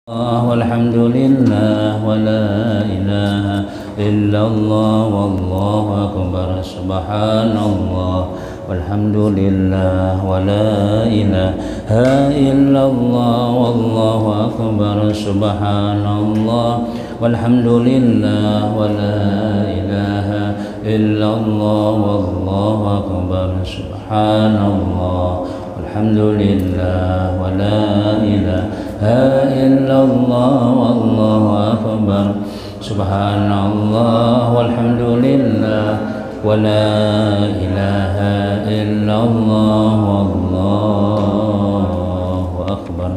والحمد لله ولا إله إلا الله والله أكبر سبحان الله والحمد لله ولا إله إلا الله والله أكبر سبحان الله والحمد لله ولا إله إلا الله والله أكبر سبحان الله والحمد لله ولا إله إلا الله والله أكبر سبحان الله والحمد لله ولا إله إلا الله والله أكبر.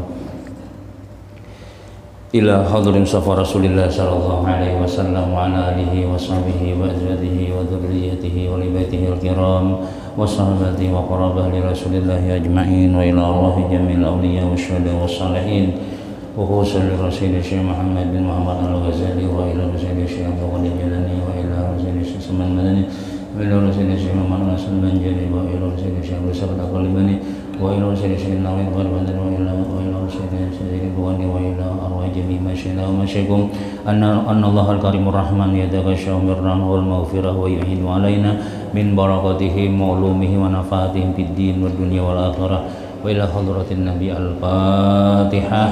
إلى حضر صفى رسول الله صلى الله عليه وسلم وعلى آله وصحبه وأزواجه وذريته ولبيته الكرام وصحبه وقرابه لرسول الله أجمعين وإلى أرواح جميع الأولياء والشهداء والصالحين وخصوصا لرسول الشيخ محمد بن محمد الغزالي وإلى رسول الشيخ عبد الغني الجيلاني وإلى رسول الشيخ سلمان المدني وإلى رسول الشيخ محمد الحسن البنجلي وإلى رسول الشيخ أبو سعد القلباني وإلى رسول الشيخ النووي الغرباني وإلى رسول الشيخ البواني وإلى أرواح جميع مشايخنا ومشايخكم أن الله الكريم الرحمن يتغشى بالرحمة والمغفرة ويعين علينا من بركاتهم وعلومه ونفعاتهم في الدين والدنيا والآخرة وإلى حضرة النبي الفاتحة.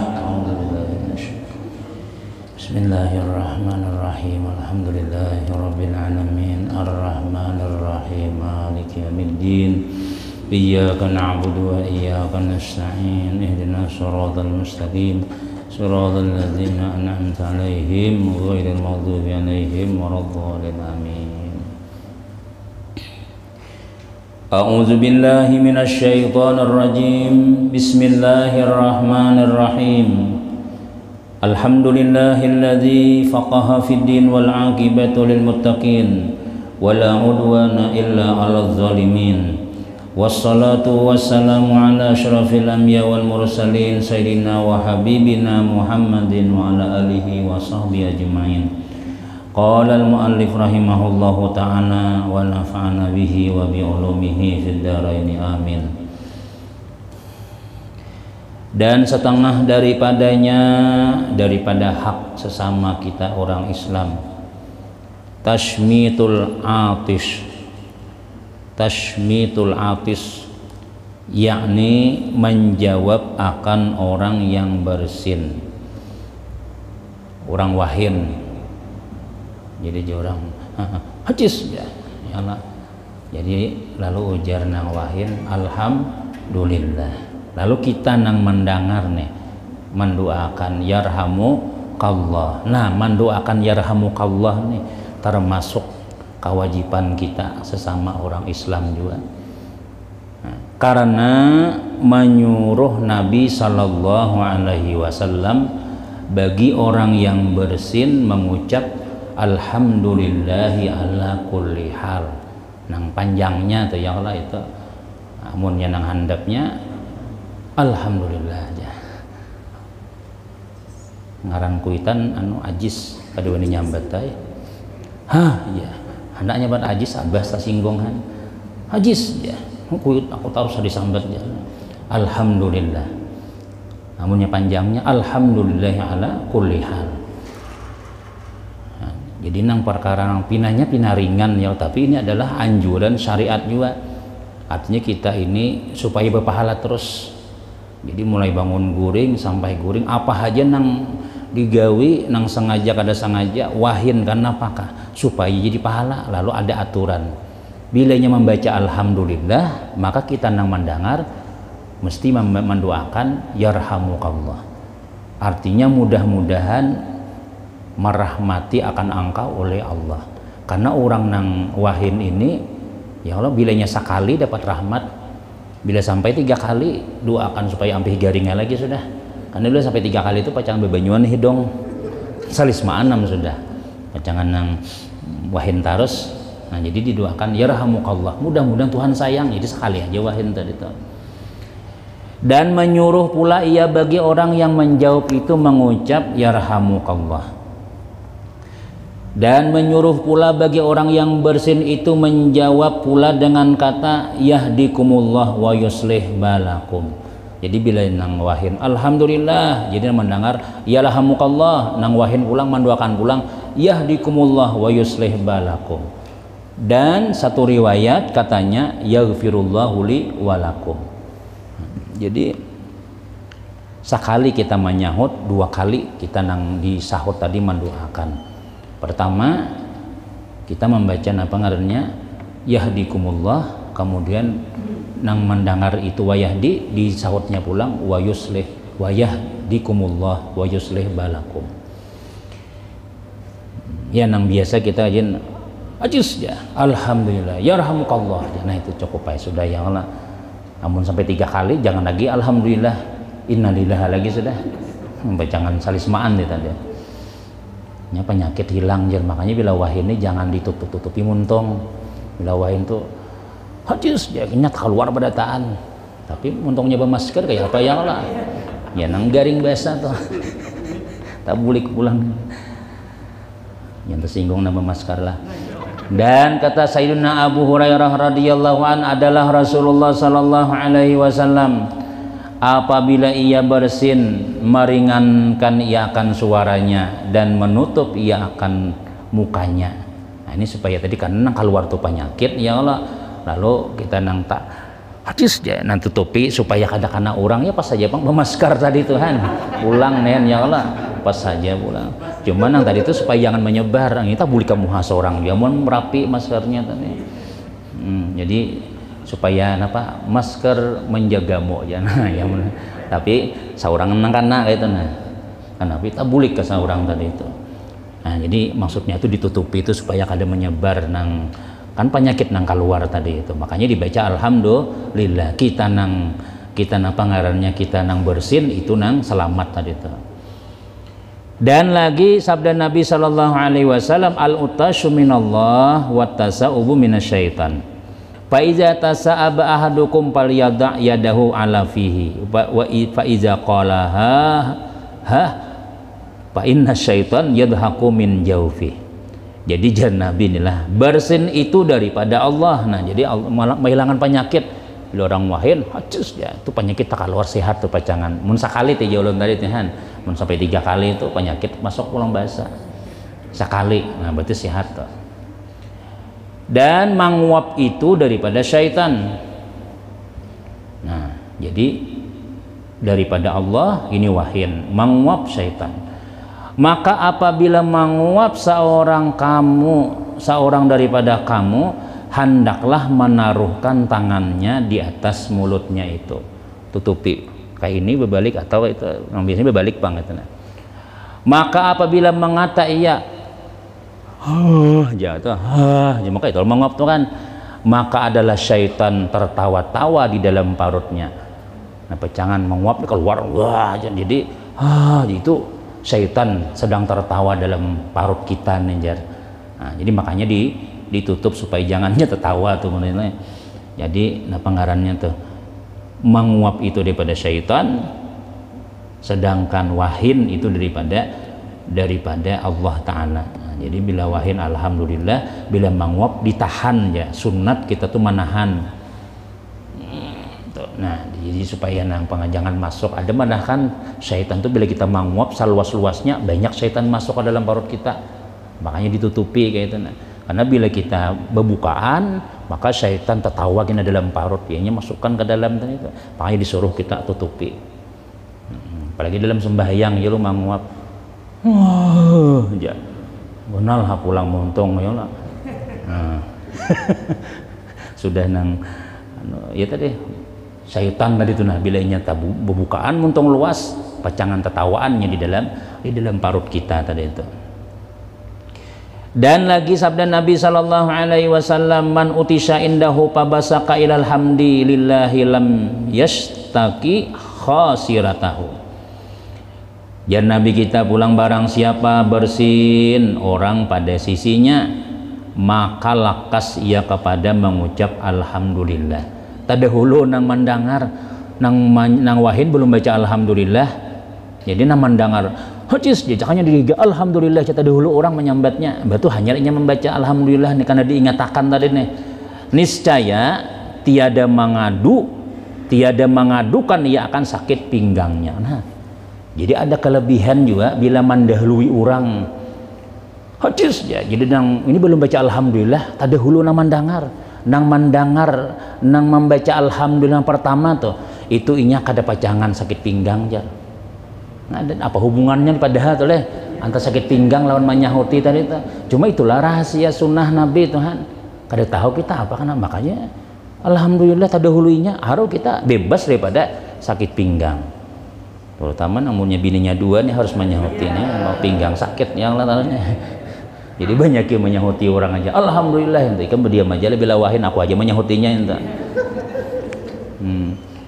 بسم الله الرحمن الرحيم الحمد لله رب العالمين الرحمن الرحيم مالك يوم الدين إياك نعبد وإياك نستعين اهدنا الصراط المستقيم صراط الذين أنعمت عليهم غير المغضوب عليهم ولا الضالين آمين. أعوذ بالله من الشيطان الرجيم بسم الله الرحمن الرحيم الحمد لله الذي فقه في الدين والعاقبة للمتقين ولا عدوان إلا على الظالمين والصلاة والسلام على أشرف الأنبياء والمرسلين سيدنا وحبيبنا محمد وعلى آله وصحبه أجمعين. قال المؤلف رحمه الله تعالى ونفعنا به وبعلومه في الدارين آمين. Dan setengah daripada hak sesama kita orang Islam tashmitul atis yakni menjawab akan orang yang bersin, orang wahin. Jadi orang hadis ya Allah. Jadi lalu ujar nang wahin alhamdulillah. Lalu kita nang mendengar nih mendoakan yarhamukallah. Nah, mendoakan yarhamukallah nih termasuk kewajiban kita sesama orang Islam juga. Nah, karena menyuruh Nabi Sallallahu Alaihi Wasallam bagi orang yang bersin mengucap alhamdulillahi ala kulli hal. Nang panjangnya tuh ya Allah itu. Amunnya nang handapnya alhamdulillah aja. Ngaran kuitan anu ajis kadua ini nyambat teh. Hah iya. Hendaknya ban ajis abah sasinggongan. Ajis ya. Kuit aku tahu disambat ya. Alhamdulillah. Amunnya panjangnya alhamdulillah ala kulli hal. Nah, jadi nang perkara nang pinanya pina ringan ya, tapi ini adalah anjuran syariat juga. Artinya kita ini supaya berpahala terus. Jadi mulai bangun guring sampai guring apa aja nang digawi nang sengaja kada sengaja wahin karena apakah supaya jadi pahala. Lalu ada aturan bilanya membaca alhamdulillah maka kita nang mendengar mesti mendoakan yarhamukallah, artinya mudah-mudahan merahmati akan engkau oleh Allah. Karena orang nang wahin ini ya Allah bilanya sekali dapat rahmat, bila sampai 3 kali doakan supaya ampi garingnya lagi sudah. Karena dulu sampai 3 kali itu pacangan bebanyuan hidung salis ma'anam sudah pacangan nang wahin tarus. Nah jadi didoakan yarhamukallah, mudah-mudahan Tuhan sayang, jadi sekali aja wahin tadi itu. Dan menyuruh pula ia bagi orang yang menjawab itu mengucap yarhamukallah. Dan menyuruh pula bagi orang yang bersin itu menjawab pula dengan kata yahdikumullah wa yuslih balakum. Jadi bila nang wahin alhamdulillah, jadi mendengar ya lahamukallah, nang wahin pulang mendoakan pulang yahdikumullah wa yuslih balakum. Dan satu riwayat katanya yaghfirullahu li walakum. Jadi sekali kita menyahut, dua kali kita nang disahut tadi mendoakan. Pertama kita membaca apa ngarannya yahdikumullah, kemudian nang mendengar itu wayahdi disahutnya pulang wa yuslih wa yahdikumullah wa yuslih balakum. Ya nang biasa kita ajin ajus ya alhamdulillah ya rahmukallah, nah itu cukup aja sudah ya Allah. Namun sampai 3 kali jangan lagi alhamdulillah innalillah lagi sudah, jangan salismaan tadi ya, penyakit hilang jar. Makanya bila wahin ini jangan ditutup-tutupi muntung. Bila wahin tuh hadis dia kenyat keluar badataan, tapi untungnya bermasker kayak apa ya Allah ya nang garing basah tuh tak bulik pulang yang tersinggung nama masker lah. Dan kata Sayyidina Abu Hurairah radhiyallahu an adalah Rasulullah sallallahu alaihi wasallam apabila ia bersin meringankan ia akan suaranya dan menutup ia akan mukanya. Nah ini supaya tadi karena keluar tuh penyakit ya Allah, lalu kita nang tak hadis dia nang tutupi supaya kadang-kadang orang ya pas saja bang memaskar tadi Tuhan pulang nen ya Allah pas saja pulang. Cuman nang tadi itu supaya jangan menyebar, kita boleh kamu has orang dia mau merapi maskernya tadi. Jadi supaya apa masker menjagamu ya nah ya tapi seorang nang kana kayak itu nah karena kita boleh ke seorang tadi itu. Nah jadi maksudnya itu ditutupi itu supaya kada menyebar nang kan penyakit nang keluar tadi itu. Makanya dibaca alhamdulillah kita nang pangarannya kita nang bersin itu nang selamat tadi itu. Dan lagi sabda Nabi sallallahu alaihi wasallam al-utasyu minallah wa tasa'ubu minasyaitan. Fa iza tasa'aba ahadukum falyada' yadahu ala fihi wa fa iza qala ha fa inna syaitan yadhaku min jaufi. Jadi jangan Nabi inilah bersin itu daripada Allah. Nah jadi menghilangkan penyakit. Bila orang wahin hajus ya itu penyakit tak keluar sehat tuh pacangan. Mun sakali teh ulun tadi Tuhan. Mun sampai 3 kali itu penyakit masuk pulang basah. Sekali. Nah berarti sehat tuh. Dan menguap itu daripada syaitan. Nah jadi daripada Allah ini wahin, menguap syaitan. Maka apabila menguap seorang daripada kamu, hendaklah menaruhkan tangannya di atas mulutnya itu, tutupi kayak ini berbalik atau itu biasanya berbalik banget. Maka apabila mengata ia maka itu menguap tuh kan, maka adalah syaitan tertawa-tawa di dalam parutnya. Nah pecangan menguap keluar jadi itu syaitan sedang tertawa dalam parut kita nih. Nah, jadi makanya ditutup supaya jangannya tertawa tuh menurutnya. Jadi nah pengarannya tuh menguap itu daripada syaitan, sedangkan wahin itu daripada Allah Ta'ala. Nah, jadi bila wahin alhamdulillah, bila menguap ditahan ya, sunat kita tuh menahan. Nah jadi supaya nang pengajangan masuk ada menahan syaitan tuh bila kita menguap seluas-luasnya banyak syaitan masuk ke dalam parut kita, makanya ditutupi kayak itu. Nah karena bila kita berbukaan maka syaitan tertawa kena dalam parut, dianya masukkan ke dalam itu, makanya disuruh kita tutupi. Apalagi dalam sembahyang ya lu menguap ya benar pulang muntung ya lah. Sudah nang ya tadi syaitan tadi itu nah bila nyata berbukaan muntung luas pacangan tertawaannya di dalam parut kita tadi itu. Dan lagi sabda Nabi sallallahu alaihi wasallam man utisha indahu pabasaka ilal hamdi lillahi lam yashtaki khasiratahu. Dan Nabi kita pulang barang siapa bersin orang pada sisinya maka lakas ia kepada mengucap alhamdulillah. Tadahulu nang mendengar nang wahin belum baca alhamdulillah, jadi nang mendengar hadis dia jangannya diriga alhamdulillah kata dahulu orang menyambatnya batu hanya membaca alhamdulillah nih karena diingatakan tadi nih niscaya tiada mengadu tiada mengadukan ia akan sakit pinggangnya. Nah, jadi ada kelebihan juga bila mendahului orang hadis ya. Jadi nang ini belum baca alhamdulillah, tadahulu nang mandangar, nang membaca alhamdulillah pertama tuh, itu inya kada pacangan sakit pinggang jar. Nah, dan apa hubungannya padahal tuh leh antara sakit pinggang lawan manyahuti tadi tuh. Cuma itulah rahasia sunnah Nabi Tuhan. Kada tahu kita apa karena makanya alhamdulillah tadahulunya harus kita bebas daripada sakit pinggang. Terutama namanya bininya dua nih harus menyahuti nih mau pinggang sakit yang lainnya. Jadi banyak yang menyahuti orang aja. Alhamdulillah ente kan berdiam aja lebih lawahin aku aja menyahutinya ente.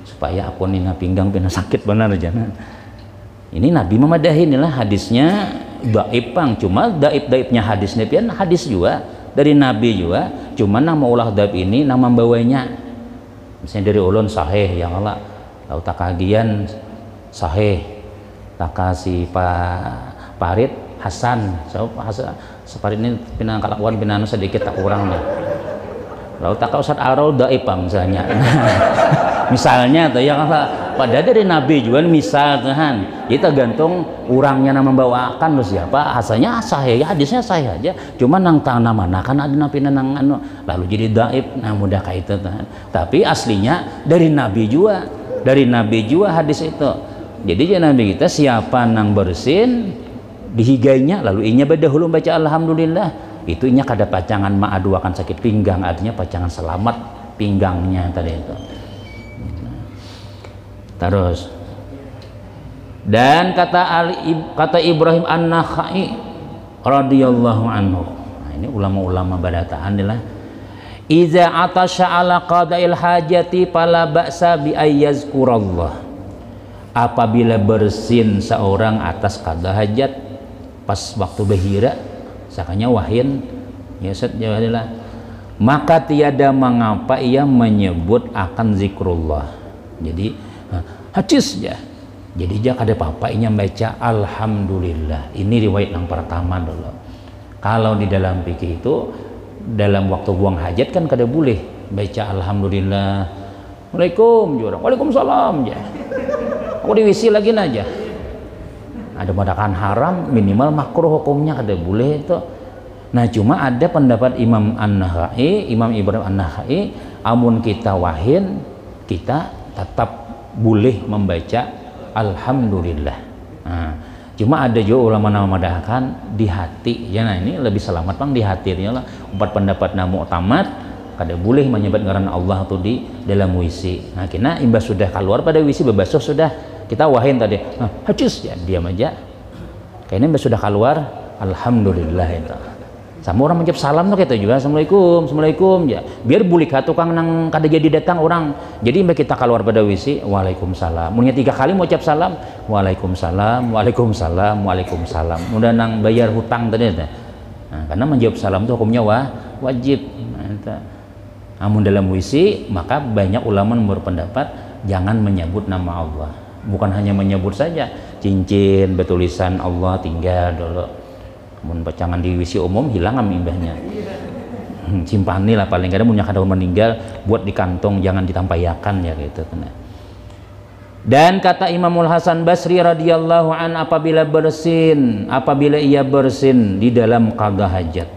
Supaya aku nih pinggang pina sakit benar aja. Ini Nabi memadahi inilah hadisnya dhaif pang, cuma dhaifnya hadisnya pian hadis juga dari Nabi juga, cuma nama ulah dhaif ini nama membawanya. Misalnya dari ulun sahih yang Allah tahu takagian sahih takasi Pak Parit Hasan, so Hasan separit ini pinang kalakuan pinanu sedikit tak kurang deh. Lalu tak Ustaz Arul dhaif pang misalnya. Misalnya tuh yang pada dari Nabi juga misal Tuhan itu gantung orangnya nama membawakan lu siapa asalnya sahih hadisnya sahih aja cuma nang tanah mana kan ada nabi nang anu lalu jadi dhaif nah mudah kayak itu Tuhan tapi aslinya dari Nabi juga hadis itu jadi Nabi kita siapa nang bersin dihigainya lalu inya berdahulu baca alhamdulillah itu inya kada pacangan ma'aduakan sakit pinggang artinya pacangan selamat pinggangnya tadi itu. Terus dan kata Ibrahim An-Nakhai radhiyallahu anhu. Nah, ini ulama-ulama badataan adalah iza atasya ala qada'il hajati fala ba'sa bi ayyazkurallah. Apabila bersin seorang atas qada hajat pas waktu bahira sakanya wahin ya adalah maka tiada mengapa ia menyebut akan zikrullah. Jadi hadis ya. Jadi dia kada apa-apanya baca alhamdulillah. Ini riwayat yang pertama dulu. Kalau di dalam fikih itu dalam waktu buang hajat kan kada boleh baca alhamdulillah. Waalaikumsalam ya. Aku di WC lagi aja. Ada madakan haram minimal makruh hukumnya kada boleh itu. Nah cuma ada pendapat Imam An-Nakhai, Imam Ibrahim An-Nakhai, amun kita wahin kita tetap boleh membaca alhamdulillah. Nah, cuma ada juga ulama nama madahkan di hati ya. Nah ini lebih selamat pang di hati ya lah. Empat pendapat namu tamat kada boleh menyebut ngaran Allah tuh di dalam WC. Nah kena imbas sudah keluar pada WC bebasuh sudah kita wahin tadi hadis ya diam aja kayaknya imbas sudah keluar alhamdulillah itu. Sama orang menjawab salam tuh kita juga assalamualaikum ya biar bulik tukang nang kada jadi datang orang jadi mbak kita keluar pada WC waalaikumsalam punya 3 kali mau ucap salam waalaikumsalam udah nang bayar hutang tadi nah, karena menjawab salam itu hukumnya wajib namun dalam WC maka banyak ulama berpendapat jangan menyebut nama Allah bukan hanya menyebut saja cincin bertulisan Allah tinggal dulu mun pacangan di WC umum hilang imbahnya simpani lah paling kadang punya kada meninggal buat di kantong jangan ditampayakan ya gitu. Dan kata Imamul Hasan Basri radhiyallahu an apabila ia bersin di dalam qada hajat.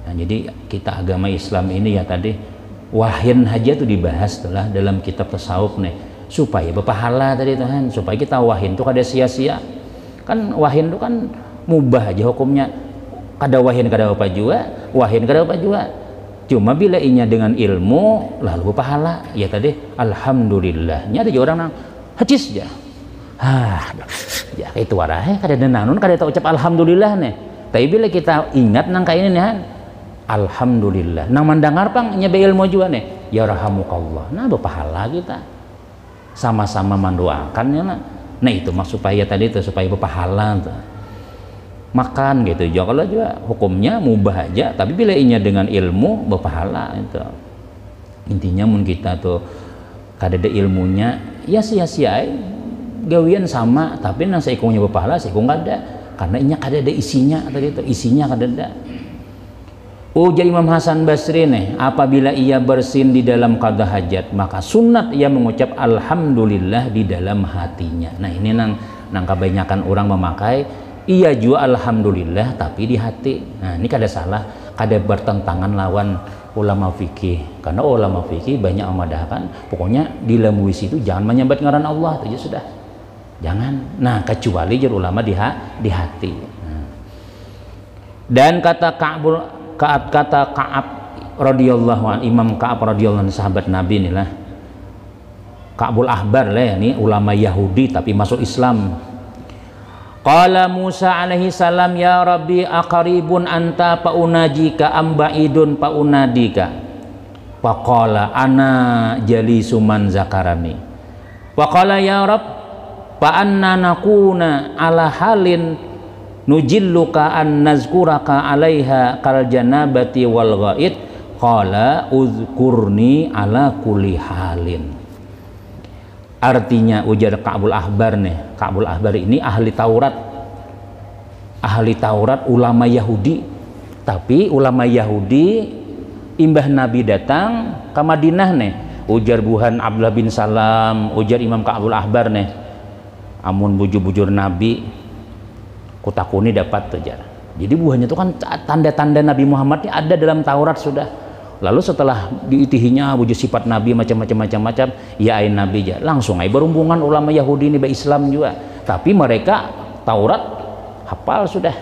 Nah, jadi kita agama Islam ini ya tadi wahin hajat itu dibahas telah dalam kitab tasawuf nih supaya berpahala tadi Tuhan supaya kita wahin itu kada sia-sia kan wahin itu kan mubah aja hukumnya kada wahin kada apa juga cuma bila inya dengan ilmu lalu pahala ya tadi alhamdulillah nya ada orang nang hadis ya ya itu warah kada nanun kada tahu ucap alhamdulillah nih tapi bila kita ingat nang kayak ini nih alhamdulillah nang mendengar pang nya be ilmu juga nih ya rahamukallah nah berpahala kita sama-sama mendoakan ya nah itu maksud supaya tadi itu supaya berpahala tuh makan gitu ya kalau juga hukumnya mubah aja tapi bila inya dengan ilmu berpahala itu intinya mun kita tuh kada ada ilmunya ya sia-sia gawian sama tapi nang seikungnya berpahala seikung kada karena inya kada ada isinya tadi itu isinya kada ada Ujar Imam Hasan Basri nih, apabila ia bersin di dalam qada hajat, maka sunat ia mengucap alhamdulillah di dalam hatinya. Nah ini nang kebanyakan orang memakai iya juga alhamdulillah tapi di hati. Nah ini kada salah, kada bertentangan lawan ulama fikih, karena ulama fikih banyak memadahkan pokoknya di dalam wis itu jangan menyebut ngaran Allah itu sudah, jangan. Nah kecuali jur ulama di hati. Nah. Dan kata Ka'ab radhiyallahu an, Imam Ka'ab radhiyallahu an, sahabat Nabi inilah Ka'bul Ahbar lah, ini ulama Yahudi tapi masuk Islam. Qala Musa alaihi salam, ya Rabbi aqaribun anta fa unajika am ba'idun fa unadika. Faqala ana jalisu man zakarani. Faqala ya Rabb fa anna nakuna ala halin nujilluka an nazkuraka alaiha kal janabati wal ghaid. Qala uzkurni ala kulli halin. Artinya ujar Ka'bul Ahbar nih, Ka'bul Ahbar ini ahli Taurat, ulama Yahudi. Tapi ulama Yahudi imbah Nabi datang ke Madinah nih, ujar buhan Abdullah bin Salam, ujar Imam Ka'bul Ahbar nih, amun bujur-bujur Nabi kutakuni dapat tujar. Jadi buahnya itu kan tanda-tanda Nabi Muhammad ini ada dalam Taurat sudah. Lalu setelah diitihinya wujud sifat Nabi macam-macam ya ain Nabi ya, langsung aja berhubungan ulama Yahudi ini be Islam juga. Tapi mereka Taurat hafal sudah,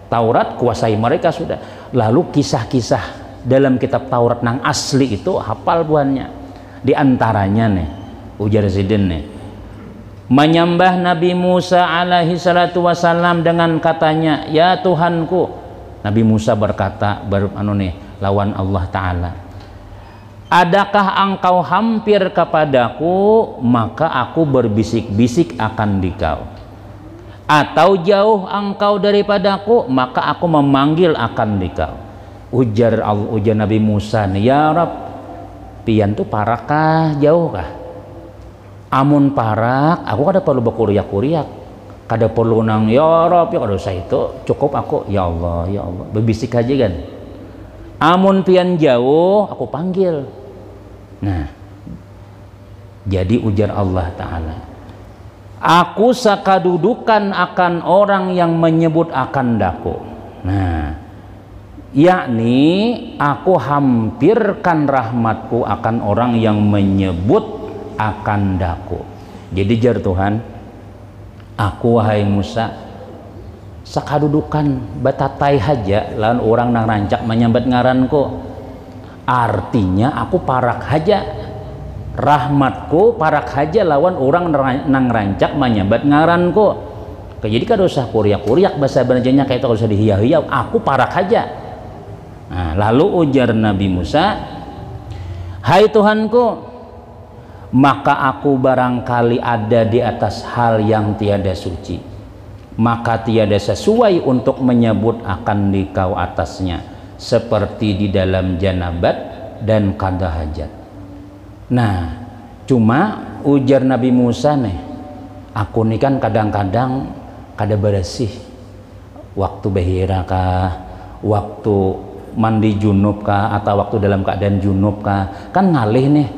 Taurat kuasai mereka sudah. Lalu kisah-kisah dalam kitab Taurat nang asli itu hafal buahnya. Di antaranya nih ujar Zidin nih, menyembah Nabi Musa alaihi salatu wasallam dengan katanya, ya Tuhanku. Nabi Musa berkata lawan Allah Ta'ala, adakah engkau hampir kepadaku maka aku berbisik-bisik akan dikau, atau jauh engkau daripadaku maka aku memanggil akan dikau. Ujar Nabi Musa, ya Rab, pian tuh parakah jauhkah? Amun parak aku kada perlu berkuriak-kuriak, kada perlu nang ya Rab ya, kada usah itu, cukup aku ya Allah berbisik aja kan. Amun pian jauh aku panggil. Nah jadi ujar Allah Ta'ala, aku sakadudukan akan orang yang menyebut akan daku. Nah yakni aku hampirkan rahmatku akan orang yang menyebut akan daku. Jadi jar Tuhan, aku wahai Musa sakadudukan batatai haja lawan orang nang rancak menyambat ngaranku. Artinya aku parak haja, rahmatku parak haja lawan orang nang rancak menyambat ngaranku. Jadi kada usah kuriak-kuriak bahasa banjanya kayak itu, kada usah dihiyau-hiyau, aku parak haja. Nah, lalu ujar Nabi Musa, hai Tuhanku, maka aku barangkali ada di atas hal yang tiada suci, maka tiada sesuai untuk menyebut akan dikau atasnya, seperti di dalam janabat dan qada hajat. Nah cuma ujar Nabi Musa nih, aku nih kan kadang-kadang kada bersih waktu behira kah, waktu mandi junub kah, atau waktu dalam keadaan junub kah, kan ngalih nih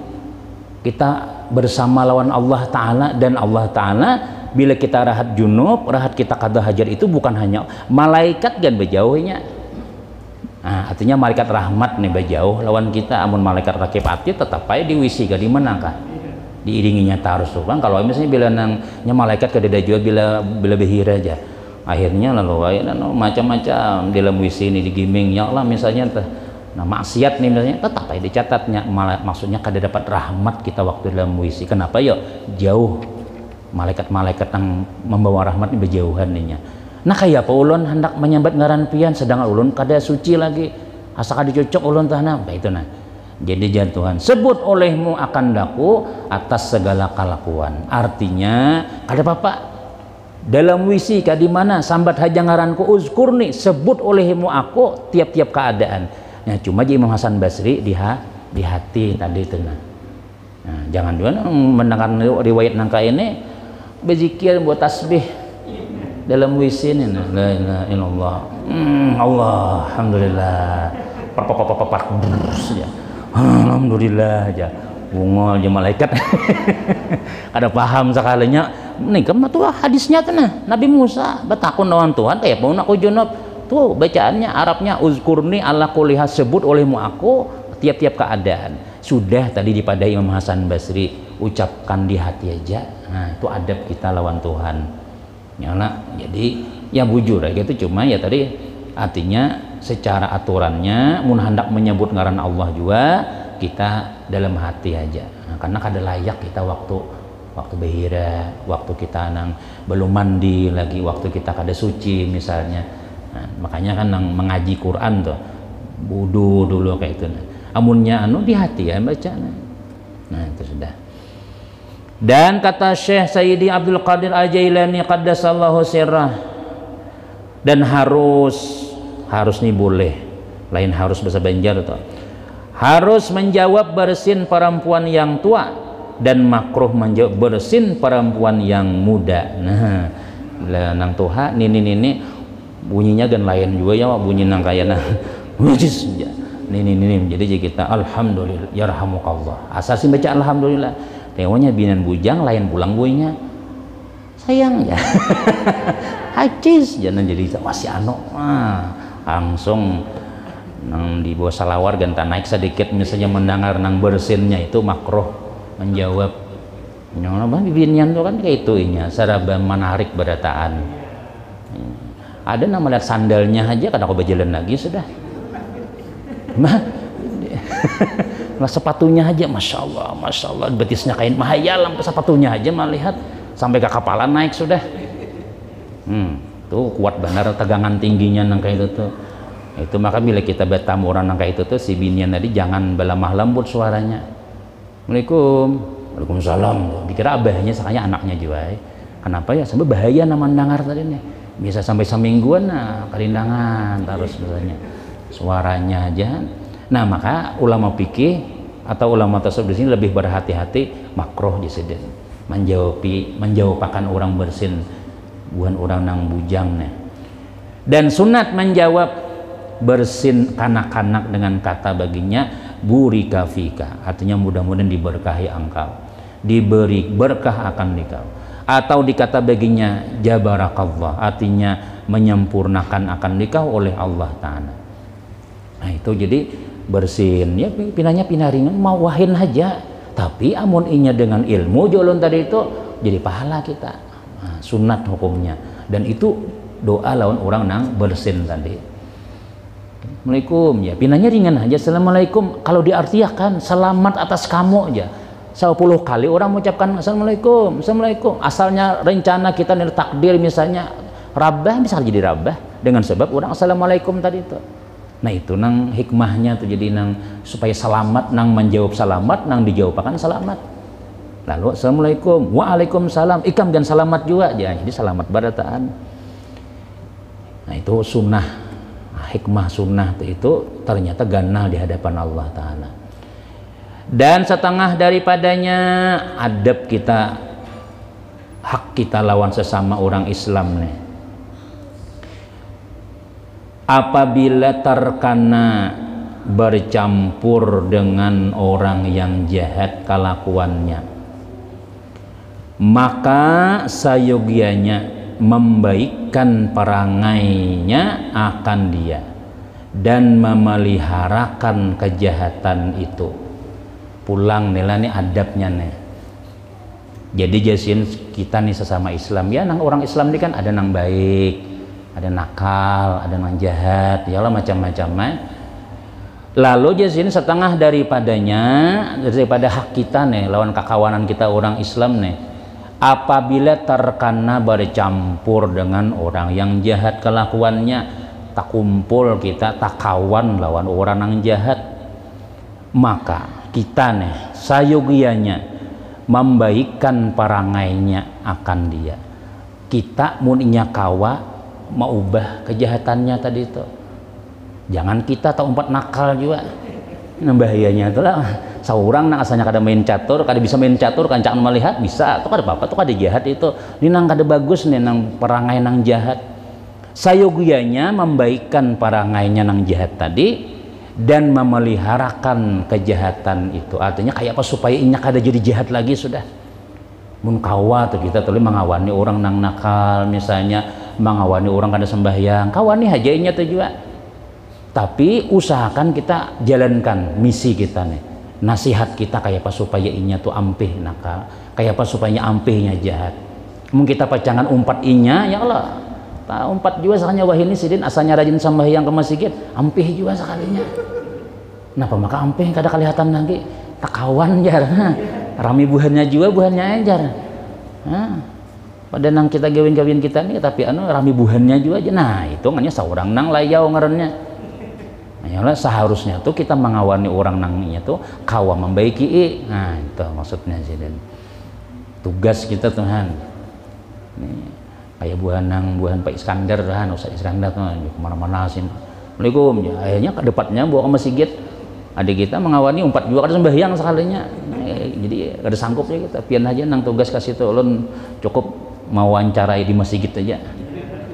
kita bersama lawan Allah Ta'ala. Dan Allah Ta'ala bila kita rahat junub, rahat kita qada hajat itu bukan hanya malaikat kan berjauhnya. Nah, artinya malaikat rahmat nih berjauh lawan kita. Amun malaikat rakib ati tetap aja diwisi gak dimana kah, diiringinya tarus tuh kan. Kalau misalnya bila nangnya malaikat kada juga bila behira aja, akhirnya lalu macam-macam dalam wisi ini digiming ya Allah misalnya nah maksiat nih misalnya tetap aja dicatatnya, maksudnya kada dapat rahmat kita waktu dalam wisi. Kenapa ya? Jauh malaikat-malaikat yang membawa rahmat ini berjauhan nih. Nah kayak apa ulun hendak menyambat ngaran pian sedang ulun kada suci lagi, asa kada cocok ulun tanah itu. Nah jadi jangan Tuhan sebut olehmu akan daku atas segala kelakuan. Artinya kada apa-apa dalam wisi ka di mana sambat haja ngaranku uzkurni, sebut olehmu aku tiap-tiap keadaan. Nah cuma Imam Hasan Basri di hati tadi itu. Nah jangan juga mendengar riwayat nangka ini berzikir buat tasbih dalam wisi ini. La ilaha illallah, Allah alhamdulillah, pak ya. Alhamdulillah aja bungol aja malaikat ada paham sekalinya nih kan tuh hadisnya tuh nah Nabi Musa bertakun lawan Tuhan kayak mau aku junub tuh bacaannya Arabnya uzkurni ala kulli hal, sebut olehmu aku tiap-tiap keadaan. Sudah tadi dipada Imam Hasan Basri, ucapkan di hati aja. Nah itu adab kita lawan Tuhan ya nak. Jadi ya bujur ya gitu, cuma ya tadi artinya secara aturannya mun hendak menyebut ngaran Allah juga kita dalam hati aja. Nah, karena kada layak kita waktu behira, waktu kita nang belum mandi lagi, waktu kita kada suci misalnya. Nah, makanya kan nang mengaji Quran tuh wudu dulu kayak itu. Amunnya anu di hati ya baca. Nah itu sudah. Dan kata Syekh Sayyidi Abdul Qadir Al-Jailani qaddasallahu sirrah, dan harus nih boleh, lain harus bahasa Banjar tuh. Harus menjawab bersin perempuan yang tua dan makruh menjawab bersin perempuan yang muda. Nah, nang tuha nini bunyinya gan lain juga ya, bunyi nang kaya nah. Nini jadi kita alhamdulillah yarhamukallah. Asal sih baca alhamdulillah. Teonya binan bujang lain pulang buinya. Sayang ya. Hacis jangan jadi masih ano. Langsung nang di bawah salawar ganta naik sedikit misalnya mendengar nang bersinnya itu makruh menjawab nyoba bibinyan tuh kan kayak itunya saraba menarik berataan. Ada nama lihat sandalnya aja kadang aku berjalan lagi sudah mah sepatunya aja masya Allah betisnya kain mahayal sampai sepatunya aja mah lihat sampai ke kapalan naik sudah. Tuh kuat benar tegangan tingginya nang kayak itu tuh. Itu maka bila kita bertamu orang nang kayak itu tuh si binian tadi jangan belemah lembut suaranya. Assalamualaikum. Waalaikumsalam. Dikira abahnya sakanya anaknya juga. Kenapa ya? Sampai bahaya nama dengar tadi nih. Bisa sampai semingguan nah kerindangan terus misalnya. Suaranya aja. Nah, maka ulama fikih atau ulama tasawuf di sini lebih berhati-hati makruh di sini. Menjawabkan orang bersin bukan orang nang bujang nih. Dan sunat menjawab bersin kanak-kanak dengan kata baginya burika fika, artinya mudah-mudahan diberkahi engkau, diberi berkah akan dikau, atau dikata baginya jabarakallah, artinya menyempurnakan akan dikau oleh Allah Ta'ala. Nah itu jadi bersin ya pinanya pinah ringan mau wahin aja, tapi amun inya dengan ilmu jolon tadi itu jadi pahala kita. Nah, sunat hukumnya, dan itu doa lawan orang nang bersin tadi. Assalamualaikum ya pinanya ringan aja. Assalamualaikum kalau diartikan selamat atas kamu aja 10 kali orang mengucapkan assalamualaikum asalnya rencana kita nih takdir misalnya rabah bisa jadi rabah dengan sebab orang assalamualaikum tadi itu. Nah itu nang hikmahnya tuh jadi nang supaya selamat nang menjawab selamat nang dijawabkan selamat. Lalu assalamualaikum waalaikumsalam ikam dan selamat juga ya, jadi selamat barataan. Nah itu sunnah, hikmah sunnah itu ternyata ganal di hadapan Allah Ta'ala. Dan setengah daripadanya adab kita, hak kita lawan sesama orang Islam nih. Apabila terkena bercampur dengan orang yang jahat kelakuannya, maka sayogianya membaikkan perangainya akan dia dan memeliharakan kejahatan itu. Pulang nila nih adabnya nih. Jadi jasin kita nih sesama Islam ya, nang orang Islam ini kan ada nang baik, ada nakal, ada nang jahat, ya Allah macam-macam. Lalu jasin setengah daripada hak kita nih lawan kakawanan kita orang Islam nih. Apabila terkena bercampur dengan orang yang jahat kelakuannya, tak kumpul kita tak kawan lawan orang yang jahat, maka kita nih sayogianya membaikkan perangainya akan dia. Kita muninya kawa mau ubah kejahatannya tadi itu, jangan kita tak umpat nakal juga. Nah bahayanya itulah seorang nang asalnya kada main catur, kada bisa main catur kancak melihat bisa, tuh kada apa-apa, tuh kada jahat itu. Ini nang kada bagus nih nang perangai nang jahat. Sayogianya membaikkan perangainya nang jahat tadi dan memeliharakan kejahatan itu. Artinya kayak apa supaya inya kada jadi jahat lagi sudah. Mun kawa tuh kita tuh mengawani orang nang nakal, misalnya mengawani orang kada sembahyang, kawani aja inya tuh juga. Tapi usahakan kita jalankan misi kita nih, nasihat kita kayak apa supaya inya tuh ampih nakal, kayak apa supaya ampihnya jahat. Mungkin kita pacangan umpat inya, ya Allah, tak umpat juga sekalinya wah ini sidin asalnya rajin sembahyang ke masjid, ampih juga sekalinya. Kenapa maka ampih kada kelihatan lagi, tak kawan jar, rami buhannya juga buhannya ajar. Pada nang kita gawin kita nih, tapi rami buhannya juga aja. Nah itu hanya seorang nang layau ngarannya. Nah, seharusnya tuh kita mengawani orang nangnya tuh kawa membaiki. Nah itu maksudnya sih, dan tugas kita Tuhan. Nih, kayak buhan Pak Iskandar kan, Ustaz Iskandar tuh kemana-mana sih. Assalamualaikum. Ya, akhirnya ke depannya bawa ke masjid. Adik kita mengawani umpat juga kada sembahyang sekalinya. Jadi kada sanggup ya kita. Pian aja nang tugas kasih tuh ulun cukup mau wawancarai di masjid aja.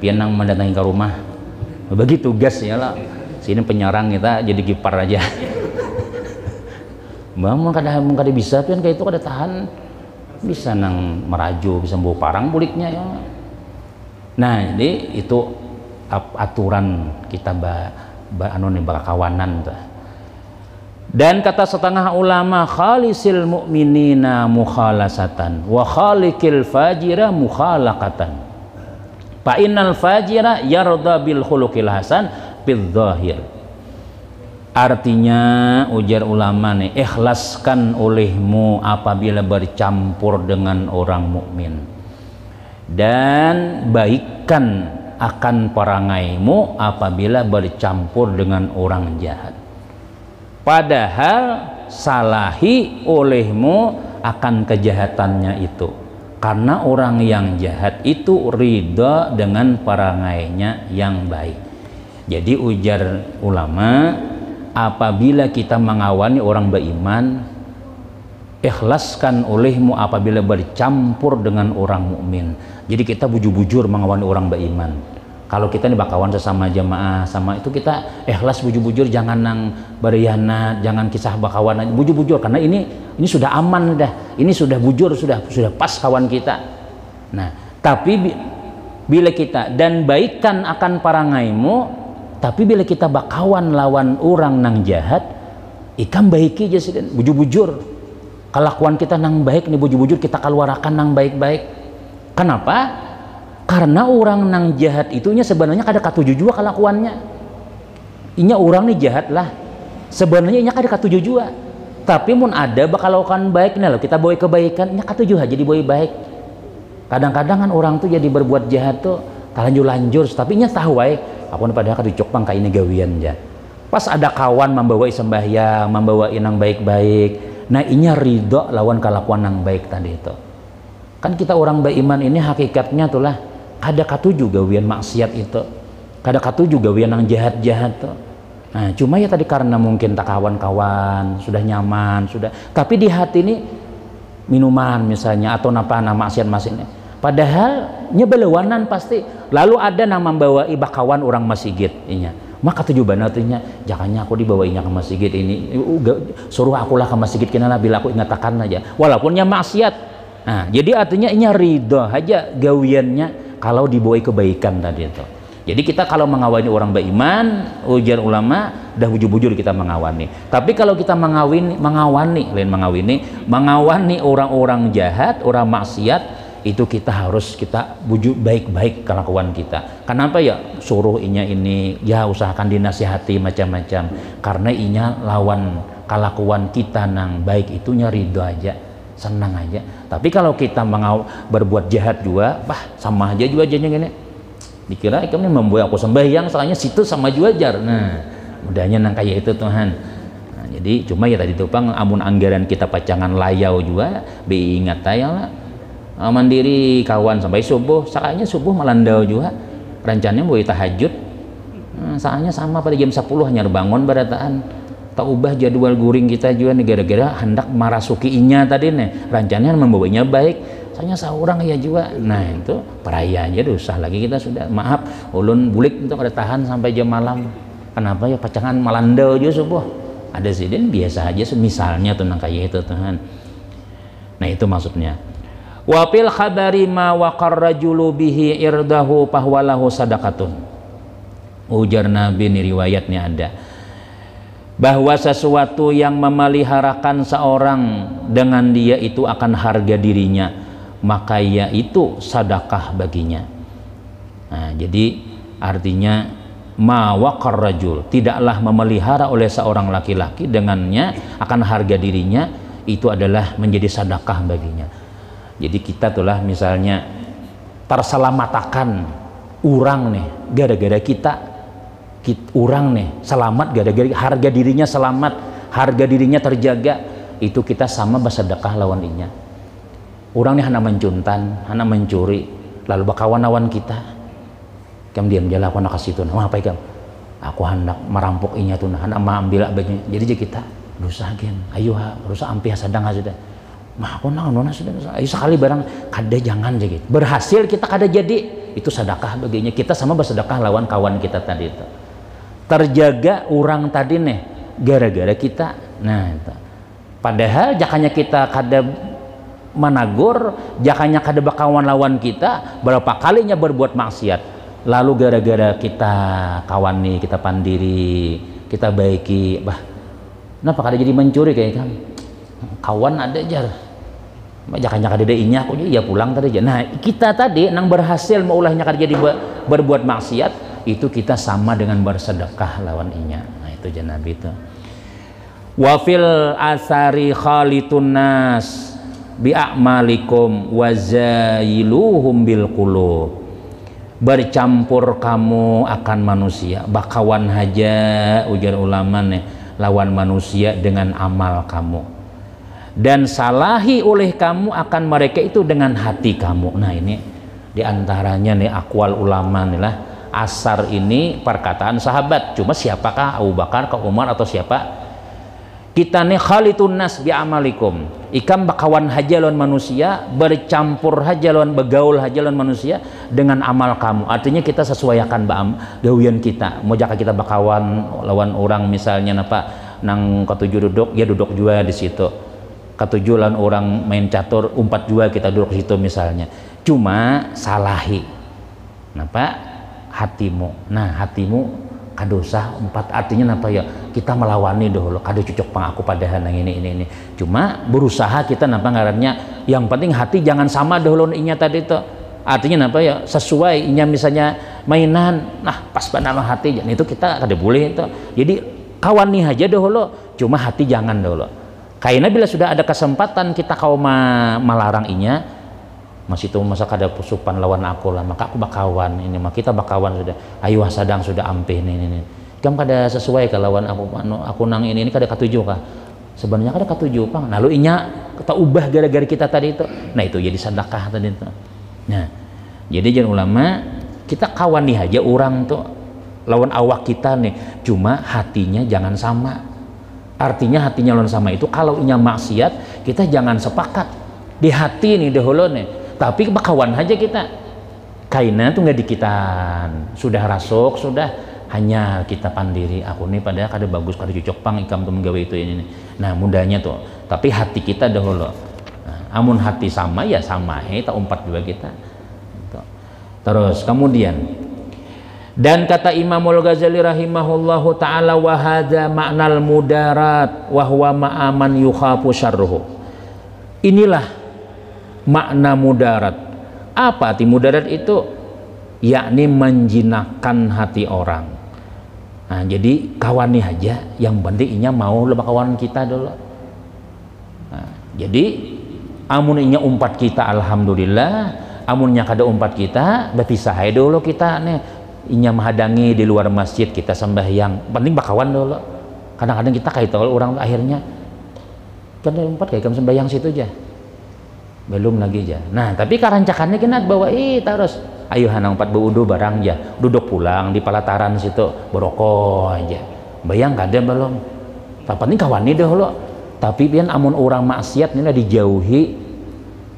Pian nang mendatangi ke rumah. Bagi tugas ya lah. Sini penyerang kita jadi kiper aja. Mau kada bisa pian kayak itu kada tahan. Bisa nang meraju, bisa bawa parang buliknya ya. Nah, jadi itu aturan kita kawanan tuh. Dan kata setengah ulama, khalisil mu'minina mukhalasatan wa khalikil fajira mukhalaqatan. Fa innal fajira yarda bil khuluqil hasan bil zahir. Artinya ujar ulama nih, ikhlaskan olehmu apabila bercampur dengan orang mukmin, dan baikkan akan perangaimu apabila bercampur dengan orang jahat. Padahal salahi olehmu akan kejahatannya itu, karena orang yang jahat itu ridha dengan perangainya yang baik. Jadi ujar ulama, apabila kita mengawani orang beriman, ikhlaskan olehmu apabila bercampur dengan orang mukmin. Jadi kita bujur-bujur mengawani orang beriman. Kalau kita nih bakawan sesama jamaah sama itu, kita ikhlas bujur-bujur, jangan nang berkhianat, jangan kisah bakawan, bujur-bujur, karena ini sudah aman dah, ini sudah bujur, sudah pas kawan kita. Nah, tapi bila kita dan baikkan akan parangaimu, tapi bila kita bakawan lawan orang nang jahat, ikam baiki aja sih, bujur-bujur. Kelakuan kita nang baik nih, bujur-bujur kita keluarkan nang baik-baik. Kenapa? Karena orang nang jahat itunya sebenarnya kada katuju juga kelakuannya. Inya orang nih jahat lah, sebenarnya inya kada katuju juga. Tapi mun ada bakal lakukan baik nih, kita bawa kebaikan, inya katuju aja jadi bawa baik. Kadang-kadang kan orang tuh jadi berbuat jahat tuh lanjur, tapi inya tahu aku pada kada cok kayak ini gawian ya. Pas ada kawan membawa sembahyang, membawa inang baik-baik, nah inya ridho lawan kelakuan nang baik tadi itu. Kan kita orang beriman ini hakikatnya tuh lah, kada katuju gawian maksiat itu, kada katuju gawian yang jahat-jahat tuh. Nah cuma ya tadi karena mungkin tak kawan-kawan, sudah nyaman, sudah, tapi di hati ini minuman misalnya atau nama maksiat-maksiatnya, padahal nyebelewanan pasti. Lalu ada nama membawa ibakawan orang masjid inya, maka tujuh banatunya jangannya aku dibawainya ke masjid ini, suruh akulah ke masjid kena bila aku ingatakan aja walaupunnya maksiat. Nah jadi artinya inya ridho aja gawiannya kalau dibawa kebaikan tadi itu. Jadi kita kalau mengawani orang beriman, ujar ulama, dah bujur-bujur kita mengawani. Tapi kalau kita mengawani orang-orang jahat, orang maksiat, itu kita harus bujur baik-baik kelakuan kita. Kenapa ya? Suruh inya ini, ya usahakan dinasihati macam-macam. Karena inya lawan kelakuan kita nang baik itunya ridho aja, senang aja. Tapi kalau kita berbuat jahat juga, sama aja juga jadinya gini. Dikira ikan ini membuat aku sembahyang, soalnya situ sama juga jar. Nah, mudahnya nang kayak itu Tuhan. Nah, jadi cuma ya tadi tuh pang amun anggaran kita pacangan layau juga, ingat tayang lah. Mandiri kawan sampai subuh, soalnya subuh melandau juga. Rencananya mau tahajud. Soalnya sama pada jam 10 hanya bangun barataan. Tak ubah jadwal guring kita juga nih gara-gara hendak marasuki inya tadi nih, rencananya membawanya baik, soalnya seorang ya juga. Nah itu perayaan aja usah lagi kita sudah maaf ulun bulik untuk ada tahan sampai jam malam. Kenapa ya pacangan Malanda aja subuh ada sih dan biasa aja misalnya tuh kayak itu Tuhan. Nah itu maksudnya. Wa fil khabari ma waqar rajulu bihi irdahu fahwalahu sadaqatun. Ujar Nabi ini riwayatnya ada bahwa sesuatu yang memeliharakan seorang dengan dia itu akan harga dirinya, maka ia itu sedekah baginya. Nah, jadi artinya ma waqar rajul, tidaklah memelihara oleh seorang laki-laki dengannya akan harga dirinya, itu adalah menjadi sedekah baginya. Jadi kita tulah misalnya terselamatakan orang nih gara-gara kita orang nih selamat gara-gara harga dirinya selamat, harga dirinya terjaga, itu kita sama bersedekah lawan inya. Orang nih hana mencuntan, hana mencuri, lalu bakawan-awan kita kamu diam jalan aku nak kasih tuh, apa ikam? Aku hendak merampok inya tuh, hendak ambil abadnya. Jadi kita dosa gen, ayo ha, dosa ampih sadang sudah. Mah aku nak nona sudah, ayo sekali barang kada jangan jadi. Berhasil kita kada jadi, itu sedekah baginya. Kita sama bersedekah lawan kawan kita tadi itu. Terjaga orang tadi nih, gara-gara kita. Nah itu. Padahal jakanya kita kada menagur, jakanya kada bakawan lawan kita, berapa kalinya berbuat maksiat. Lalu gara-gara kita kawan nih, kita pandiri, kita baiki, bah, kenapa kada jadi mencuri kayak kamu? Kawan ada jar, jakanya kada ada inya, aku ya pulang tadi aja. Nah kita tadi nang berhasil maulahnya kada jadi berbuat maksiat, itu kita sama dengan bersedekah lawan inya. Nah itu jan Nabi itu. Wafil asari khalitun nas bi'amalikum wazailuhum bil qulub. Bercampur kamu akan manusia, bakawan haja ujar ulama nih lawan manusia dengan amal kamu, dan salahi oleh kamu akan mereka itu dengan hati kamu. Nah ini diantaranya nih akwal ulama nih lah, asar ini perkataan sahabat, cuma siapakah Abu Bakar ke Umar atau siapa? Kita nih khalitun nas bi amalikum, ikam bakawan haja lawan manusia, bercampur haja lawan begaul haja lawan manusia dengan amal kamu. Artinya kita sesuaikan gawian kita. Mau jaka kita bakawan lawan orang misalnya napa nang ketujuh duduk, ya duduk juga di situ. Ketujuh lawan orang main catur, umpat juga kita duduk di situ misalnya. Cuma salahi napa hatimu. Nah hatimu kadosa empat, artinya apa ya, kita melawani dulu kado cocok pang aku padahal yang ini cuma berusaha kita napa ngarannya, yang penting hati jangan sama dulu inya tadi itu. Artinya apa ya, sesuai inya misalnya mainan, nah pas panama hati itu kita kada boleh itu. Jadi kawani aja dulu, cuma hati jangan dulu. Karena bila sudah ada kesempatan kita kau melarang inya, masih itu masa kada pusupan lawan aku lah, maka aku bakawan ini, maka kita bakawan sudah, ayo sadang sudah ampih ini. Kamu kada sesuai ke lawan aku nang ini kada ketujuh kah? Sebenarnya kada ketujuh pang. Lalu inya kita ubah gara-gara kita tadi itu. Nah itu jadi sedekah tadi itu. Nah jadi jangan ulama kita kawan nih aja orang tuh lawan awak kita nih, cuma hatinya jangan sama. Artinya hatinya lawan sama itu kalau inya maksiat kita jangan sepakat di hati nih dahulu nih. Tapi bakawan aja kita, kaina tuh nggak dikitan, sudah rasuk, sudah hanya kita pandiri. Aku nih padahal kada bagus, kada cocok pang ikam tuh menggawe itu ini. Nah mudahnya tuh, tapi hati kita dahulu. Nah, amun hati sama ya sama, tak umpat juga kita. Terus kemudian, dan kata Imamul Ghazali rahimahullahu taala, wa hadza ma'nal mudarat wa huwa ma'aman yukhafu syarruhu. Inilah makna mudarat. Apa arti mudarat itu? Yakni menjinakkan hati orang. Nah, jadi kawani aja, yang penting inya mau lebih kawan kita dulu. Nah, jadi amun inya umpat kita alhamdulillah, amunnya kada umpat kita berpisah dulu kita nih. Inya menghadangi di luar masjid kita sembahyang, penting bakawan dulu. Kadang-kadang kita kayak tahu orang akhirnya kan umpat kayak kamu sembahyang situ aja. Belum lagi aja. Nah tapi karancakannya kena bawa terus ayo hanang 4 beudu barang ya, duduk pulang di pelataran situ berokok aja, bayang kada belum. Tak penting kawani dahulu. Tapi pian amun orang maksiat ini dijauhi,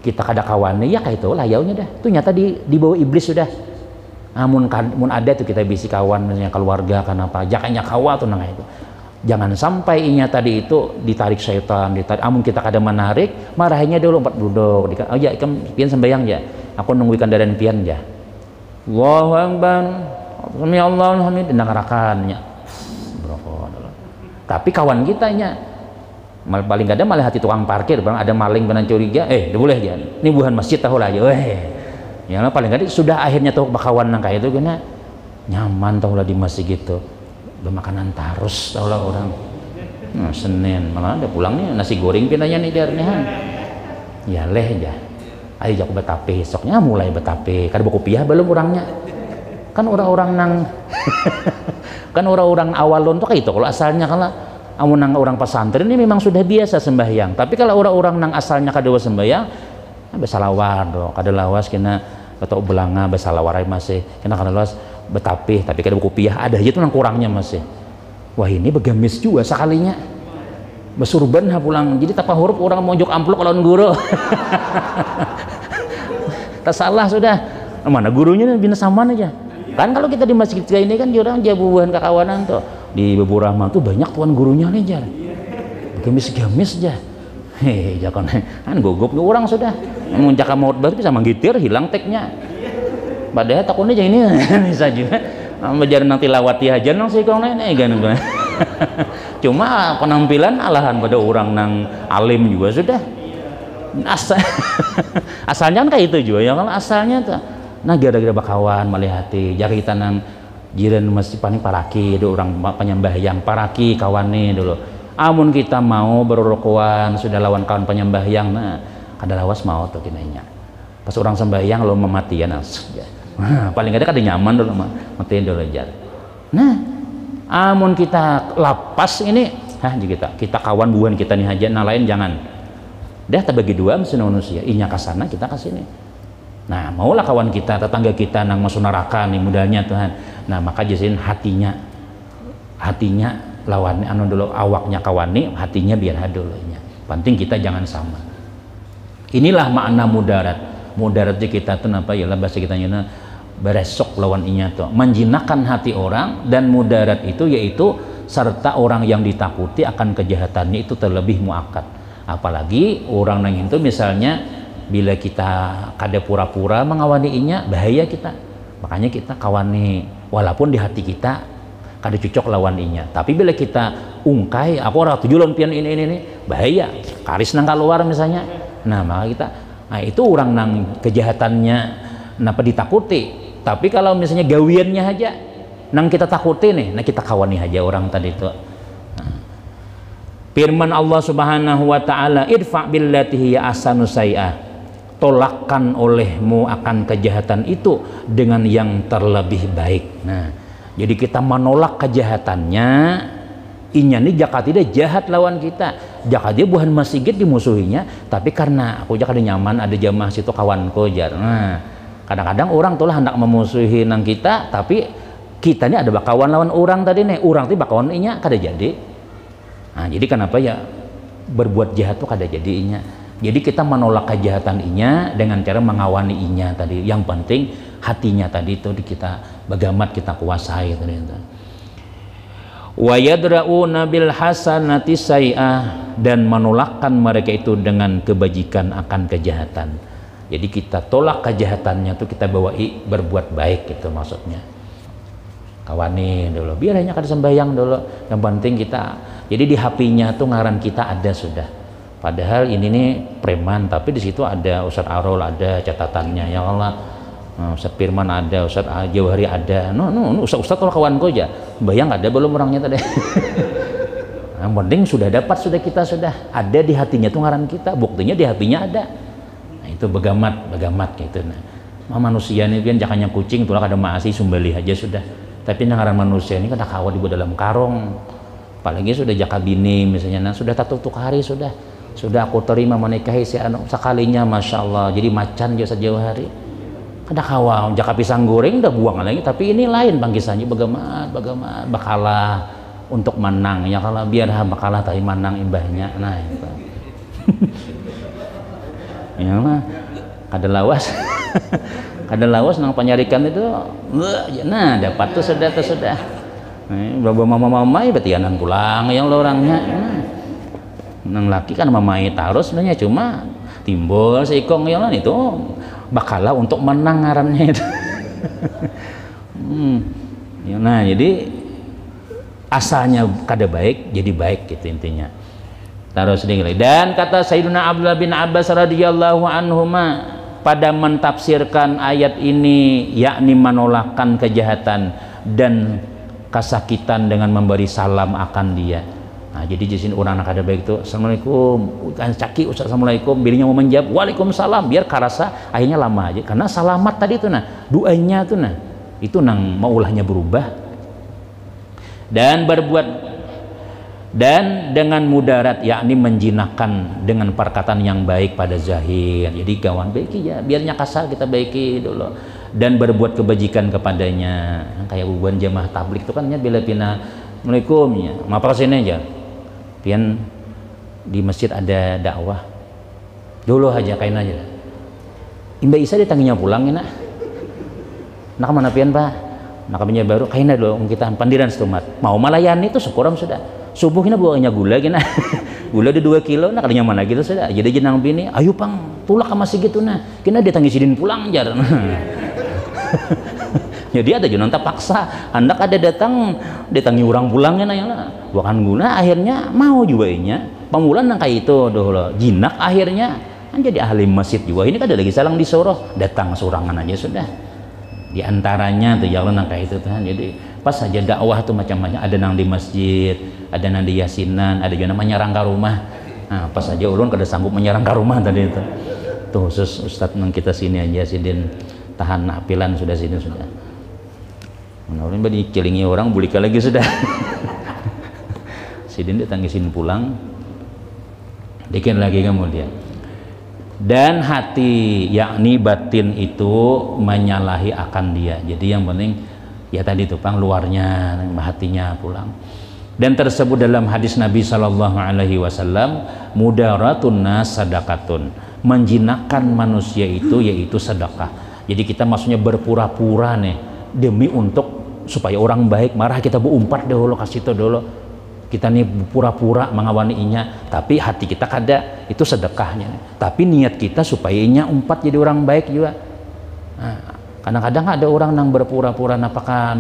kita kada kawani ya kayak itu lah yaunya dah. Itu nyata dibawa iblis sudah. mun ada tuh kita bisi kawan misalnya keluarga kenapa jakanya kawa tuh nang itu jangan sampai inya tadi itu ditarik syaitan ditarik amun kita kada menarik marahinya dulu empat duduk oh ya ikan pian sembayang ya aku nungguikan dadan pian ya Allahu Akbar sami Allahu hamid dengarakaannya tapi kawan kita nya paling kada malah hati tukang parkir bang ada maling benar curiga boleh ya ini bukan masjid tahu lah ya ya paling kada sudah akhirnya tuh bakawan nang kayak itu kena nyaman tahu lah di masjid gitu bermakanan tarus tahu lah orang Senin malah ada pulangnya nasi goreng pinanya nih diarnehan ya leh aja ayo jak betape esoknya mulai betape kada buku piah belum orangnya kan orang-orang nang kan orang-orang awalon tuh kayak itu kalau asalnya kalau amun nang orang pesantren ini memang sudah biasa sembahyang tapi kalau orang-orang nang asalnya kada sembahyang besalawar do kada lawas kena atau belanga besalawar masih kena kada lawas betapih tapi kada buku piah ada aja tuh nang kurangnya masih wah ini begamis juga sekalinya besurban pulang jadi tapa huruf orang monjok amplop lawan guru tak salah sudah mana gurunya bina saman aja kan kalau kita di masjid kayak ini kan orang jabuan kakawanan tuh di Bebu Rahman tuh banyak tuan gurunya nih jar gamis-gamis aja jangan kan gogok orang sudah muncak maut baru bisa menggitir hilang teknya padahal takutnya aja ini bisa juga belajar nanti lawati aja nang sih kong nenek kan cuma penampilan alahan pada orang nang alim juga sudah asalnya kan kayak itu juga ya kalau asalnya tuh nah gara-gara bakawan malihati jari kita nang jiran masih paling paraki ada orang penyembahyang paraki kawannya dulu amun kita mau berrokokan sudah lawan kawan penyembahyang nah kada lawas mau tuh kinanya pas orang sembahyang lo mematian ya. Paling kada nyaman dulu matiin dulu aja nah amun kita lapas ini kita kawan buan kita nih aja nah lain jangan dah terbagi dua mesin manusia inya kasana kita kasini nah maulah kawan kita tetangga kita nang masuk neraka nih modalnya Tuhan nah maka jasin hatinya lawannya anu dulu awaknya kawani hatinya biar hadulunya penting kita jangan sama inilah makna mudarat kita tuh apa ya bahasa kita nyana beresok lawan inya tuh menjinakkan hati orang dan mudarat itu yaitu serta orang yang ditakuti akan kejahatannya itu terlebih muakkad apalagi orang nang itu misalnya bila kita kada pura-pura mengawani inya bahaya kita makanya kita kawani walaupun di hati kita kada cocok lawan inya tapi bila kita ungkai aku orang tujuan pian ini bahaya karis nang keluar misalnya nah maka kita itu orang nang kejahatannya napa ditakuti tapi kalau misalnya gawiannya aja nang kita takuti nih nah kita kawani aja orang tadi itu firman Allah Subhanahu wa taala idfa billati hiya ahsanu sayyi'ah tolakkan olehmu akan kejahatan itu dengan yang terlebih baik nah jadi kita menolak kejahatannya inya nih jaka tidak jahat lawan kita jaka dia bukan masjid dimusuhinya tapi karena aku jaka nyaman ada jamaah situ kawanku jar nah kadang-kadang orang tuh lah hendak memusuhi nang kita tapi kita ini ada bakawan lawan orang tadi nih orang tuh bakawan inya kada jadi nah jadi kenapa ya berbuat jahat tuh kada jadi inya jadi kita menolak kejahatan inya dengan cara mengawani inya tadi yang penting hatinya tadi itu kita bagamat kita kuasai tadi itu wa yadra'una bil hasanati sayyi'ah dan menolakkan mereka itu dengan kebajikan akan kejahatan jadi kita tolak kejahatannya tuh kita bawai berbuat baik gitu maksudnya kawani dulu biar hanya kada sembahyang dulu yang penting kita jadi di HP-nya tuh ngaran kita ada sudah padahal ini nih preman tapi di situ ada Ustadz Arul ada catatannya ya Allah Ustadz Firman ada Ustadz Jawahari ada Ustadz kalau kawanku aja bayang ada belum orangnya tadi yang penting sudah dapat sudah kita sudah ada di hatinya tuh ngaran kita buktinya di HP-nya ada nah itu begamat gitu nah manusia ini kan jakanya kucing tulah kada maasi sumbali aja sudah tapi ngaran manusia ini kada kawa dibuat dalam karung apalagi sudah jaka bini misalnya nah sudah tatutuk hari sudah aku terima menikahi si anu sekalinya Masya Allah jadi macan jasa jauh hari kada kawa jaka pisang goreng udah buang lagi tapi ini lain bangkisannya bagaimana bakalah untuk menang ya kalau biar bakalah tapi menang imbahnya nah itu ya mah kada lawas Kada lawas nang panyarikan itu, nah dapat tuh sudah. Berapa mama-mamai berarti anan pulang yang lo orangnya. Nang laki kan mamai taruh sebenarnya cuma timbul seikong yang itu bakalah untuk menang ngarannya itu. Nah jadi asalnya kada baik jadi baik gitu intinya. Taruh sedikit lagi. Dan kata Sayyidina Abdullah bin Abbas radhiyallahu anhuma pada mentafsirkan ayat ini, yakni menolakkan kejahatan dan kesakitan dengan memberi salam akan dia. Nah, jadi di sini orang kada baik itu, assalamualaikum, kan caki ustaz assalamualaikum, bininya mau menjawab waalaikumsalam, biar karasa akhirnya lama aja karena salamat tadi itu nah doanya tuh nah itu nang maulahnya berubah dan dengan mudarat yakni menjinakkan dengan perkataan yang baik pada zahir. Jadi kawan baiki ya biarnya kasar kita baiki dulu dan berbuat kebajikan kepadanya. Kayak hubungan jamaah tablik itu kan ya bila pina assalamualaikum ya maaf sini aja pian di masjid ada dakwah dulu aja kain aja Imba Isa ditanginya pulang ya nak mana pian pak nak punya baru kain dulu kita pandiran setumat mau melayani itu sekurang sudah subuhnya buahnya gula gina gula di 2 kilo nak adanya mana gitu sudah jadi jenang bini ayo pang tulak sama segitu nah kena ditangi sidin pulang jar. Jadi ada juga nanti paksa hendak ada datang ditangi orang pulangnya nah bukan guna akhirnya mau juga inya pamulan nang kayak itu dulu jinak akhirnya kan jadi ahli masjid juga ini kan ada lagi salang disoroh datang sorangan aja sudah diantaranya tuh jalan nang kayak itu tuh jadi pas saja dakwah tuh macam-macam ada nang di masjid ada nang di yasinan ada juga namanya rangka rumah nah pas saja ulun kada sanggup menyerang ke rumah tadi itu tuh khusus ustadz nang kita sini aja sidin tahan apilan sudah sini sudah menurut badi kelingi orang bulika lagi sudah. Sidin ditangisin pulang dikit lagi kemudian dan hati yakni batin itu menyalahi akan dia jadi yang penting ya tadi tuh pang luarnya hatinya pulang dan tersebut dalam hadis Nabi Shallallahu Alaihi Wasallam mudaratun nas sadaqatun menjinakkan manusia itu yaitu sedekah jadi kita maksudnya berpura-pura nih demi untuk supaya orang baik marah kita berumpat dahulu kasih itu dulu kita nih pura-pura mengawani inya tapi hati kita kada itu sedekahnya tapi niat kita supaya inya umpat jadi orang baik juga nah, kadang-kadang ada orang yang berpura-pura napakah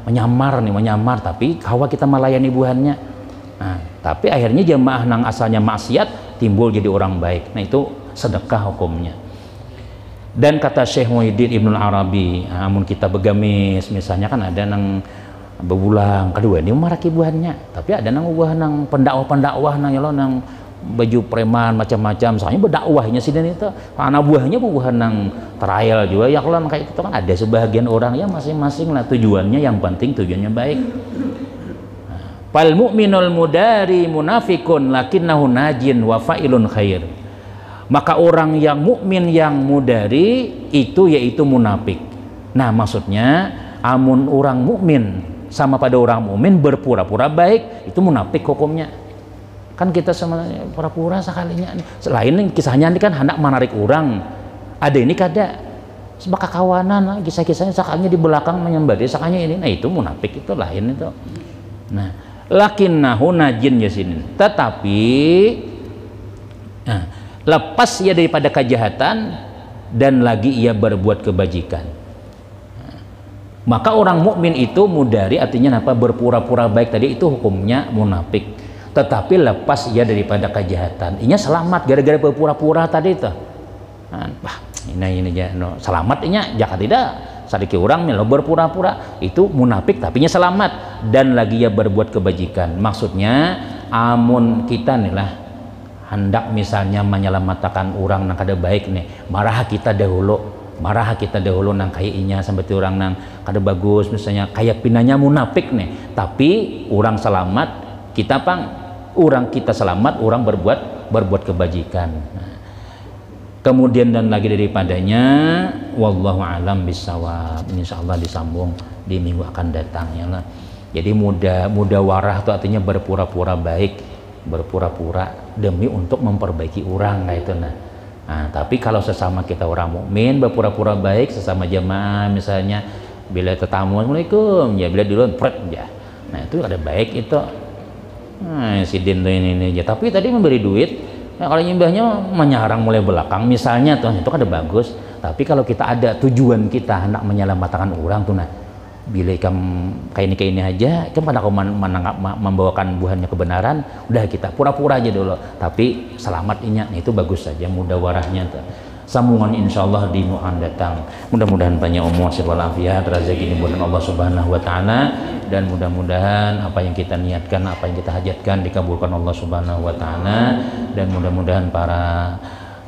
menyamar tapi kawa kita melayani buhannya nah, tapi akhirnya jamaah nang asalnya maksiat timbul jadi orang baik nah itu sedekah hukumnya. Dan kata Syekh Muhyiddin Ibnul Arabi, amun kita begamis misalnya kan ada nang bebulang kedua ini maraki buahnya, tapi ada nang buah nang pendakwah nang yalo nang baju preman macam-macam, soalnya berdakwahnya sih dan itu, anak buahnya buah nang trial juga, ya kalau kayak itu kan ada sebagian orang ya masing-masing lah tujuannya, yang penting tujuannya baik. Fal mu'minul mudari munafikun lakinnahu najin wa fa'ilun khair. Maka orang yang mukmin yang mudari itu yaitu munafik. Nah maksudnya amun orang mukmin sama pada orang mukmin berpura-pura baik itu munafik hukumnya. Kan kita sama pura-pura sekalinya. Selain kisahnya ini kan hendak menarik orang. Ada ini kada sebagai kawanan kisah-kisahnya sakanya di belakang menyembah sakanya ini. Nah itu munafik itu lain itu. Nah lakinnahu najin ya sini. Tetapi lepas ia daripada kejahatan dan lagi ia berbuat kebajikan. Maka orang mukmin itu mudari artinya apa berpura-pura baik tadi itu hukumnya munafik. Tetapi lepas ia daripada kejahatan, inya selamat gara-gara berpura-pura tadi itu. Ini ya no, selamat inya jangan tidak sadiki orang melo berpura-pura itu munafik tapi nya selamat dan lagi ia berbuat kebajikan. Maksudnya amun kita nih lah hendak misalnya menyelamatkan orang nang kada baik nih marah kita dahulu nang kayak inya sampai orang nang kada bagus misalnya kayak pinanya munafik nih tapi orang selamat kita orang kita selamat orang berbuat kebajikan. Kemudian dan lagi daripadanya wallahu alam bisawab, insyaallah disambung di minggu akan datang ya lah. Jadi muda warah itu artinya berpura-pura baik, berpura-pura demi untuk memperbaiki orang kayak itu nah. Nah, tapi kalau sesama kita orang mukmin berpura-pura baik sesama jamaah misalnya, bila tetamu assalamualaikum ya, bila duluan pret ya, nah itu ada baik itu. Nah, si Din tuh ini aja, tapi tadi memberi duit. Nah, kalau nyimbahnya menyarang mulai belakang misalnya tuh, itu kan ada bagus. Tapi kalau kita ada tujuan kita hendak menyelamatkan orang tuh, nah bila kayak ini aja kan pada membawakan buahnya kebenaran, udah kita pura-pura aja dulu tapi selamat inya, nah itu bagus saja mudah warahnya tuh. Sambungan insyaallah di mu'an datang, mudah-mudahan banyak umur walafiat rezeki dimudahkan Allah subhanahu wa ta'ala, dan mudah-mudahan apa yang kita niatkan, apa yang kita hajatkan dikabulkan Allah subhanahu wa ta'ala, dan mudah-mudahan para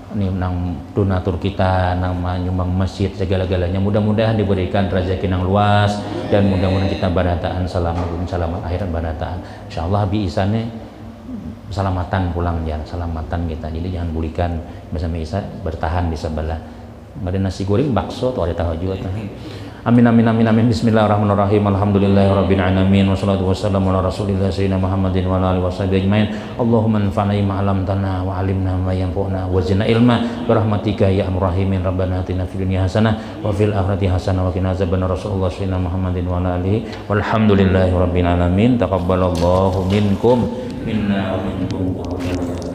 nang donatur kita nang nyumbang masjid segala-galanya mudah-mudahan diberikan rezeki yang luas, dan mudah-mudahan kita barataan selamat akhirat barataan insyaallah bi isane selamatan pulang ya, selamatan kita, jadi jangan bulikan bersama Isa, bertahan di sebelah nggak ada nasi goreng bakso atau ada tahu juga. Amin amin amin amin. Bismillahirrahmanirrahim. Alhamdulillahirabbil alamin wassalatu wassalamu ala rasulillah sayyidina Muhammadin wa ala alihi washabihi ajmain. Allahumma anfa'na bima 'allamtana wa 'allimna ma yanfa'una wa zidna ilma bi rahmatika ya arhamar rahimin. Rabbana atina fid dunya hasanah wa fil akhirati hasanah wa qina adzabannar. Rasulullah sayyidina Muhammadin wa ala alihi walhamdulillahirabbil alamin. Taqabbalallahu minkum minna wa minkum.